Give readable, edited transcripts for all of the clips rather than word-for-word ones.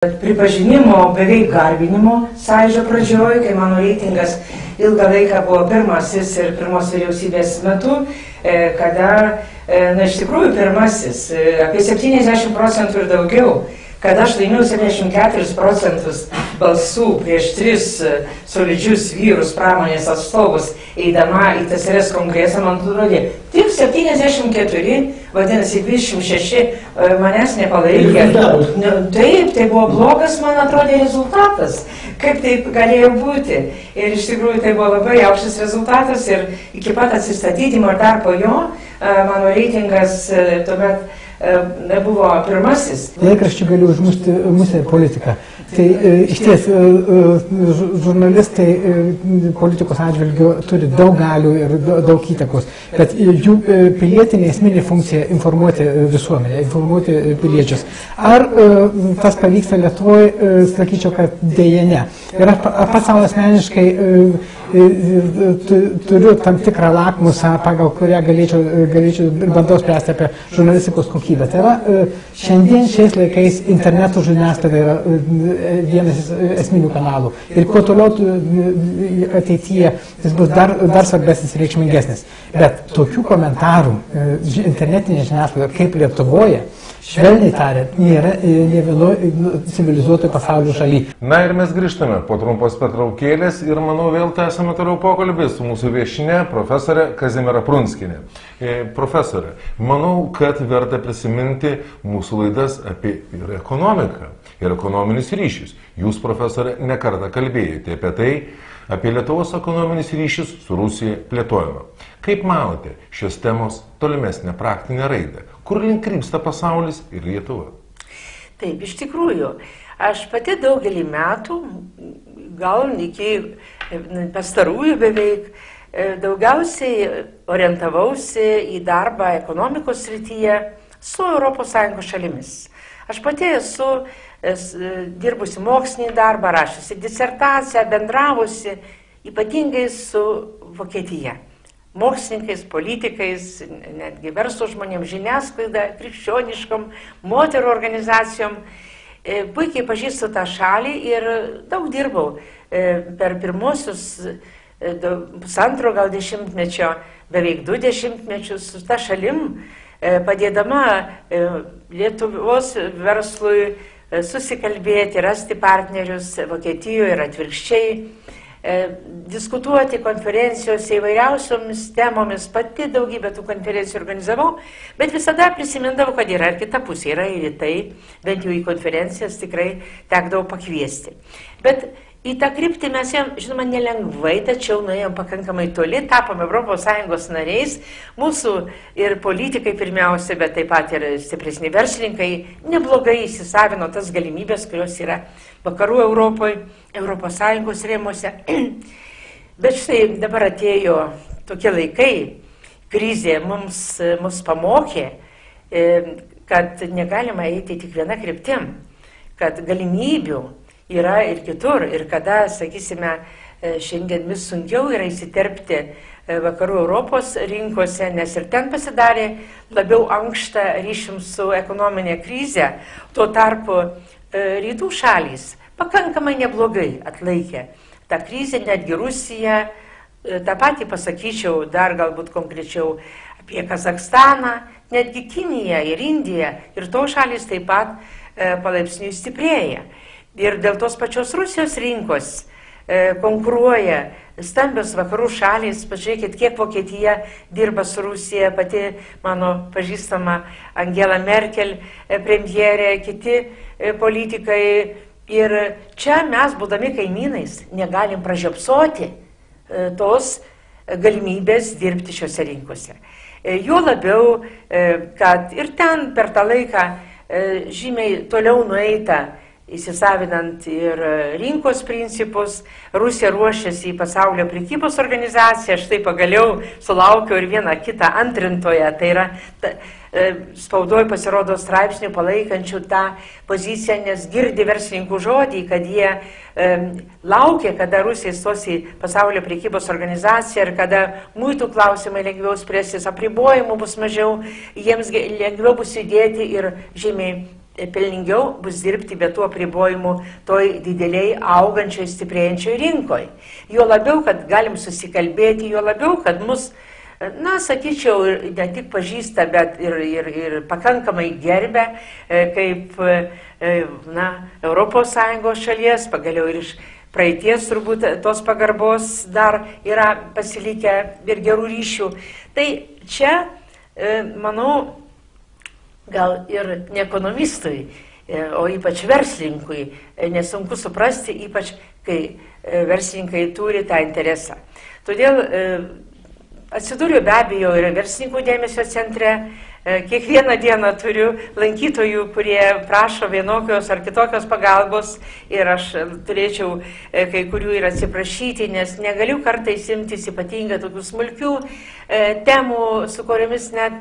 Pripažinimo, beveik garbinimo sąjūdžio pradžioje, kai mano reitingas ilgą laiką buvo pirmasis ir pirmos vyriausybės metu, kada, iš tikrųjų pirmasis, apie 70% ir daugiau, kada aš laimėjau 74% balsų prieš 3 solidžius vyrus pramonės atstovus, eidama į TSRS kongresą, man atrodė, tik 74, vadinasi 26 manęs nepalaikė. Taip, tai buvo blogas, man atrodė, rezultatas. Kaip taip galėjo būti. Ir iš tikrųjų tai buvo labai aukštas rezultatas ir iki pat atsistatydimo ir dar po jo mano reitingas tuomet buvo pirmasis. Laikraščiai gali užmušti mūsų politiką. Tai iš ties žurnalistai politikos atžvilgių turi daug galių ir daug įtakos, bet jų pilietinė esminė funkcija informuoti visuomenę, informuoti piliečius. Ar tas pavyksta Lietuvoje, sakyčiau, kad dėja ne. Ir aš pats savo asmeniškai turiu tam tikrą lakmusą, pagal kurią galėčiau ir bandau spręsti apie žurnalistikos kokybę. Tai yra, šiandien šiais laikais interneto žiniasklaida yra vienas esminių kanalų. Ir kuo toliau ateityje jis bus dar svarbesnis ir reikšmingesnis. Bet tokių komentarų internetinė žiniasklaida kaip Lietuvoje, švelniai tariant, nėra nė vienoje civilizuotoje pasaulio šalyje. Na ir mes grįžtame po trumpos pertraukėlės ir manau vėl tęsame toliau pokalbį su mūsų viešinė profesorė Kazimiera Prunskienė. Profesorė, manau, kad verta prisiminti mūsų laidas apie ir ekonomiką, ir ekonominius ryšius. Jūs, profesorė, nekartą kalbėjote apie tai, apie Lietuvos ekonominius ryšius su Rusija plėtojimą. Kaip manote šios temos tolimesnę praktinę raidą? Kur link krypsta pasaulis ir Lietuva? Taip, iš tikrųjų, aš pati daugelį metų, gal iki pastarųjų beveik, daugiausiai orientavausi į darbą ekonomikos srityje su ES šalimis. Aš pati esu dirbusi mokslinį darbą, rašiusi disertaciją, bendravusi ypatingai su Vokietija. Mokslininkais, politikais, netgi verslo žmonėms, žiniasklaida, krikščioniškom, moterų organizacijom. Puikiai pažįstu tą šalį ir daug dirbau per pirmosius pusantro gal dešimtmečio, beveik 2 dešimtmečius su ta šalim, padėdama Lietuvos verslui susikalbėti, rasti partnerius Vokietijoje ir atvirkščiai, diskutuoti konferencijose įvairiausiomis temomis, pati daugybę tų konferencijų organizavau, bet visada prisimindavau, kad yra ir kita pusė, yra ir į tai, bent jau į konferencijas tikrai tekdavau pakviesti. Bet į tą kryptį mes jam, žinoma, nelengvai, tačiau nuėjom pakankamai toli, tapom ES nariais, mūsų ir politikai pirmiausia, bet taip pat ir stipresni verslininkai neblogai įsisavino tas galimybės, kurios yra vakarų Europoje, ES rėmuose. Bet štai dabar atėjo tokie laikai, krizė mus pamokė, kad negalima eiti tik viena kryptim, kad galimybių yra ir kitur, ir kada, sakysime, šiandien vis sunkiau yra įsiterpti vakarų Europos rinkose, nes ir ten pasidarė labiau ankšta ryšium su ekonominė krize, tuo tarpu rytų šalys pakankamai neblogai atlaikė tą krizę, netgi Rusija, tą patį pasakyčiau dar galbūt konkrečiau apie Kazakstaną, netgi Kiniją ir Indiją, ir to šalys taip pat palaipsniui stiprėja. Ir dėl tos pačios Rusijos rinkos konkuruoja stambios vakarų šalys. Pažiūrėkit, kiek Vokietija dirba su Rusija, pati mano pažįstama Angela Merkel, premjerė, kiti politikai. Ir čia mes, būdami kaimynais, negalim pražiopsoti tos galimybės dirbti šiuose rinkose. Juo labiau, kad ir ten per tą laiką žymiai toliau nueita, įsisavinant ir rinkos principus, Rusija ruošiasi į pasaulio prekybos organizaciją, štai pagaliau sulaukiau ir vieną kitą antrintoją, tai yra spaudoje pasirodo straipsnių palaikančių tą poziciją, nes girdi verslininkų žodį, kad jie laukia, kada Rusija įstos į pasaulio prekybos organizaciją ir kada muitų klausimai lengviau spręsis, apribojimų bus mažiau, jiems lengviau bus judėti ir žymiai pelningiau bus dirbti be tų apribojimų toj dideliai augančioj, stiprėjančioj rinkoje. Jo labiau, kad galim susikalbėti, jo labiau, kad mus, na, sakyčiau, ne tik pažįsta, bet ir pakankamai gerbia, kaip, na, ES šalies, pagaliau ir iš praeities turbūt tos pagarbos dar yra pasilikę ir gerų ryšių. Tai čia, manau, gal ir ne ekonomistui, o ypač verslininkui nesunku suprasti, ypač kai verslininkai turi tą interesą. Todėl atsidūriu be abejo ir verslininkų dėmesio centre. Kiekvieną dieną turiu lankytojų, kurie prašo vienokios ar kitokios pagalbos ir aš turėčiau kai kurių ir atsiprašyti, nes negaliu kartais imtis ypatingai tokių smulkių temų, su kuriomis net,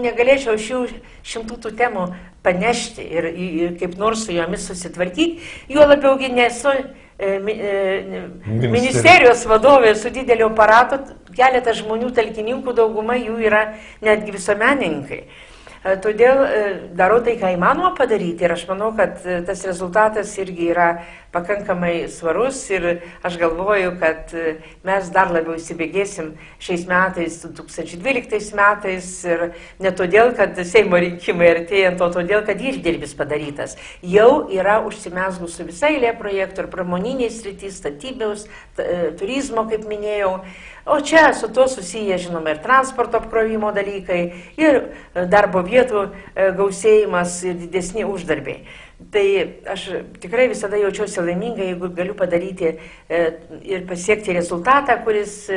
negalėčiau šių šimtų tų temų panešti ir kaip nors su jomis susitvarkyti. Juo labiaugi nesu ministerijos vadovė su didelio aparato, keletas žmonių talkininkų, dauguma jų yra netgi visuomenininkai. Todėl darau tai, ką įmanoma padaryti ir aš manau, kad tas rezultatas irgi yra pakankamai svarus ir aš galvoju, kad mes dar labiau įsibėgėsim šiais metais, 2012 metais ir ne todėl, kad Seimo rinkimai artėjant, o todėl, kad išdirbis padarytas. Jau yra užsimezgus su visai eilė projektų ir pramoniniai sritys, statybos, turizmo, kaip minėjau. O čia su to susiję, žinoma, ir transporto apkrovimo dalykai, ir darbo vietų gausėjimas ir didesni uždarbiai. Tai aš tikrai visada jaučiuosi laiminga, jeigu galiu padaryti ir pasiekti rezultatą, kuris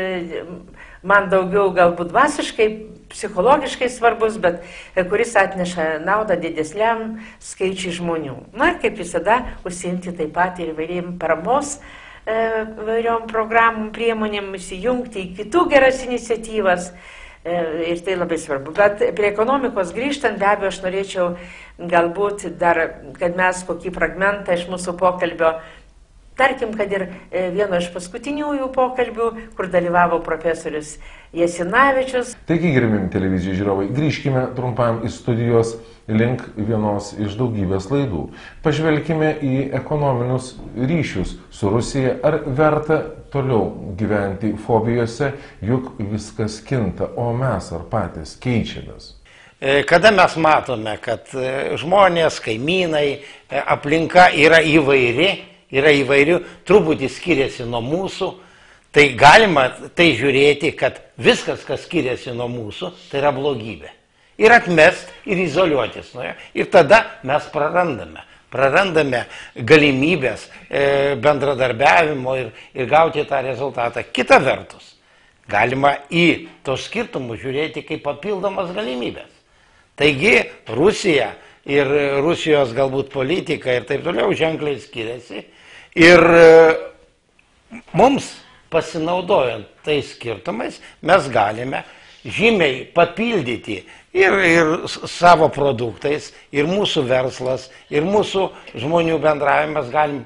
man daugiau galbūt dvasiškai, psichologiškai svarbus, bet kuris atneša naudą didesniam skaičiui žmonių. Na ir kaip visada užsiimti taip pat ir įvairiam paramos vairiom programom, priemonėm, įsijungti į kitų geras iniciatyvas ir tai labai svarbu. Bet prie ekonomikos grįžtant, be abejo, aš norėčiau galbūt dar, kad mes kokį fragmentą iš mūsų pokalbio, tarkim, kad ir vieno iš paskutiniųjų pokalbių, kur dalyvavo profesorius Jasinavičius. Taigi, gerbiami televizijos žiūrovai, grįžkime trumpam į studijos link vienos iš daugybės laidų. Pažvelkime į ekonominius ryšius su Rusija. Ar verta toliau gyventi fobijose, juk viskas kinta, o mes ar patys keičiamės? Kada mes matome, kad žmonės, kaimynai, aplinka yra įvairių, truputį skiriasi nuo mūsų, tai galima tai žiūrėti, kad viskas, kas skiriasi nuo mūsų, tai yra blogybė. Ir atmest, ir izoliuotis nuo jo. Ir tada mes prarandame galimybės bendradarbiavimo ir gauti tą rezultatą. Kita vertus, galima į tos skirtumus žiūrėti kaip papildomas galimybės. Taigi Rusija ir Rusijos galbūt politika ir taip toliau ženkliai skiriasi. Ir mums pasinaudojant tais skirtumais mes galime žymiai papildyti ir savo produktais, ir mūsų verslas, ir mūsų žmonių bendravimas galim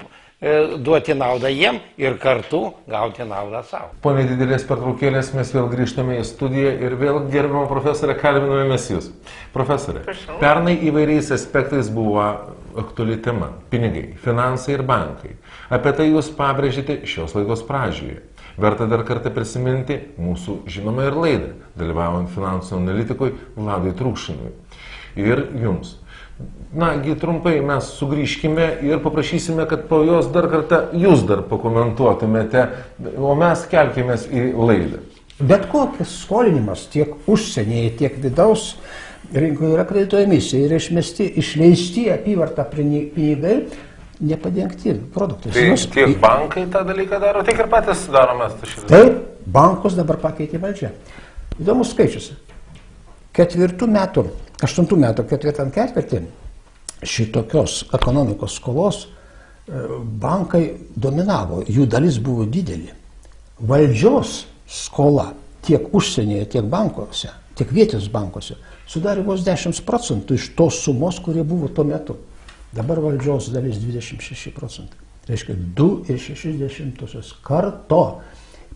duoti naudą jiem ir kartu gauti naudą savo. Po nedidelės pertraukėlės mes vėl grįžtame į studiją ir vėl, gerbiamą profesorę, kalbiname mes jūs. Profesorė, pernai įvairiais aspektais buvo aktuali tema – pinigai, finansai ir bankai. Apie tai jūs pabrėžite šios laidos pradžioje. Verta dar kartą prisiminti mūsų žinomą ir laidą, dalyvaujant finansų analitikui Vladui Trukšinui. Ir jums. Nagi, trumpai mes sugrįžkime ir paprašysime, kad po jos dar kartą jūs dar pakomentuotumėte, o mes kelkimės į laidą. Bet kokis skolinimas tiek užsienyje, tiek vidaus rinkoje yra kredituojami ir išleisti apyvartą pinigai, nepadengti produktai. Tai tiek bankai tą dalyką daro, tiek ir patys darome. Taip, bankus dabar pakeitė valdžia. Įdomus skaičius. 8 metų ketvirtam ketvirtį šitokios ekonomikos skolos bankai dominavo, jų dalis buvo didelė. Valdžios skola tiek užsienyje, tiek bankuose, tiek vietos bankuose sudarė vos 10% iš tos sumos, kurie buvo tuo metu. Dabar valdžios dalis 26%. Reiškia, 2,6 karto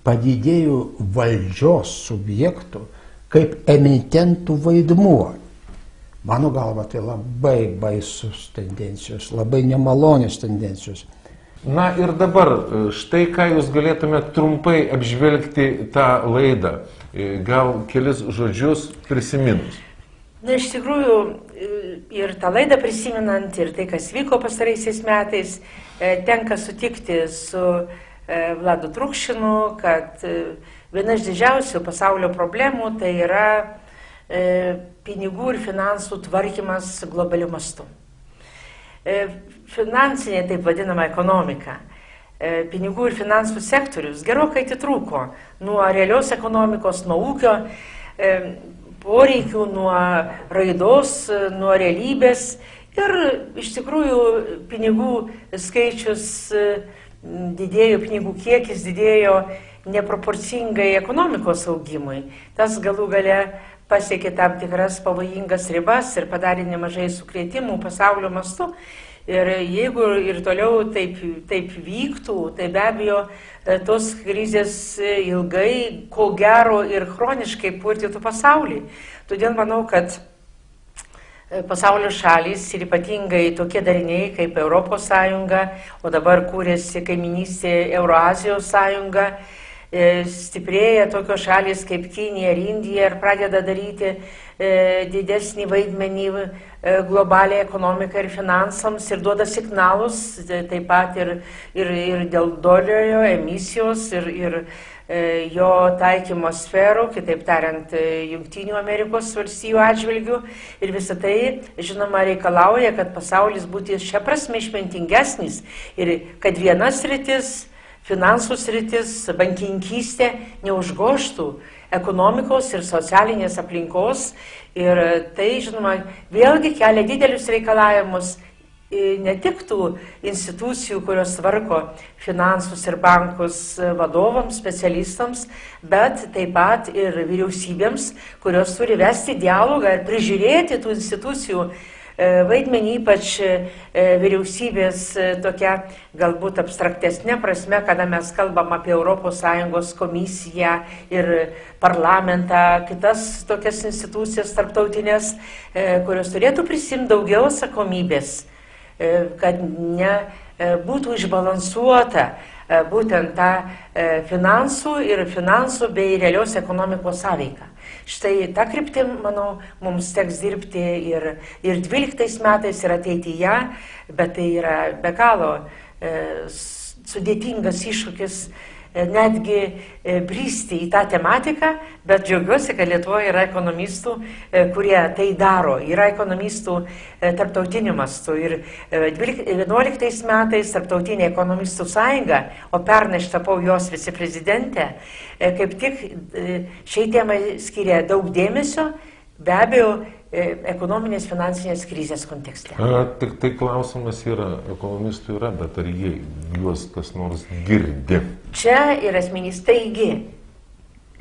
padidėjo valdžios subjektų kaip emitentų vaidmuo. Mano galva, tai labai baisus tendencijos, labai nemalonios tendencijos. Na ir dabar, štai ką jūs galėtumėte trumpai apžvelgti tą laidą, gal kelis žodžius prisiminus. Na, iš tikrųjų, ir tą laidą prisiminant, ir tai, kas vyko pastaraisiais metais, tenka sutikti su Vladu Trukšinu, kad viena iš didžiausių pasaulio problemų tai yra pinigų ir finansų tvarkymas globaliu mastu. Finansinė, taip vadinama, ekonomika, pinigų ir finansų sektorius gerokai atitrūko nuo realios ekonomikos, nuo ūkio poreikių, nuo raidos, nuo realybės ir iš tikrųjų pinigų skaičius didėjo, pinigų kiekis didėjo neproporcingai ekonomikos augimui. Tas galų gale pasiekė tam tikras pavojingas ribas ir padarė nemažai sukrėtimų pasaulio mastu. Ir jeigu ir toliau taip vyktų, tai be abejo tos krizės ilgai, ko gero ir chroniškai purtytų pasaulį. Todėl manau, kad pasaulio šalys ir ypatingai tokie dariniai kaip Europos Sąjunga, o dabar kūrėsi kaiminystė Euroazijos sąjunga, stiprėja tokios šalys kaip Kinija ir Indija ir pradeda daryti didesnį vaidmenį globaliai ekonomikai ir finansams ir duoda signalus taip pat ir dėl dolerio emisijos ir jo taikymo sferų, kitaip tariant, Jungtinių Amerikos valstijų atžvilgių. Ir visą tai, žinoma, reikalauja, kad pasaulis būtų šia prasme išmintingesnis ir kad vienas sritis, finansų sritis, bankininkystė neužgoštų ekonomikos ir socialinės aplinkos. Ir tai, žinoma, vėlgi kelia didelius reikalavimus ne tik tų institucijų, kurios tvarko finansus ir bankus vadovams, specialistams, bet taip pat ir vyriausybėms, kurios turi vesti dialogą ir prižiūrėti tų institucijų vaidmenį, ypač vyriausybės tokia galbūt abstraktesnė prasme, kada mes kalbam apie ES komisiją ir parlamentą, kitas tokias institucijas tarptautinės, kurios turėtų prisimti daugiau atsakomybės, kad nebūtų išbalansuota būtent ta finansų bei realios ekonomikos sąveika. Štai tą kryptį, manau, mums teks dirbti ir 12 metais ir ateityje, bet tai yra be galo sudėtingas iššūkis netgi bristi į tą tematiką, bet džiaugiuosi, kad Lietuvoje yra ekonomistų, kurie tai daro. Yra ekonomistų tarptautiniu mastu. Ir 11 metais Tarptautinė ekonomistų sąjunga, o pernai aš tapau jos viceprezidentė, kaip tik šiai temai skiria daug dėmesio, be abejo, ekonominės finansinės krizės kontekste. Tik tai klausimas yra, ekonomistų yra, bet ar jie juos kas nors girdi? Čia yra esminis. Taigi,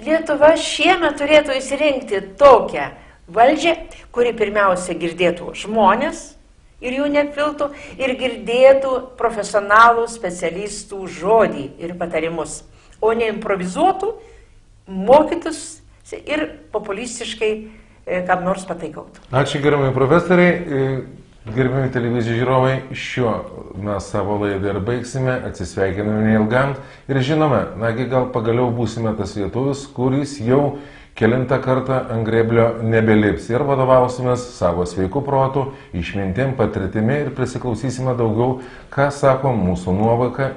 Lietuva šiemet turėtų įsirinkti tokią valdžią, kuri pirmiausia girdėtų žmonės ir jų nepiltų ir girdėtų profesionalų specialistų žodį ir patarimus, o ne improvizuotų, mokytus ir populistiškai kam nors pataikautų. Ačiū gerbiami profesoriai, gerbiami televizijos žiūrovai, šiuo mes savo laidą ir baigsime, atsisveikiname neilgam ir žinome, nagi gal pagaliau būsime tas lietuvis, kuris jau kelintą kartą ant grėblio nebelips ir vadovausimės savo sveiku protu, išmintim, patirtimi ir prisiklausysime daugiau, ką sako mūsų nuovoka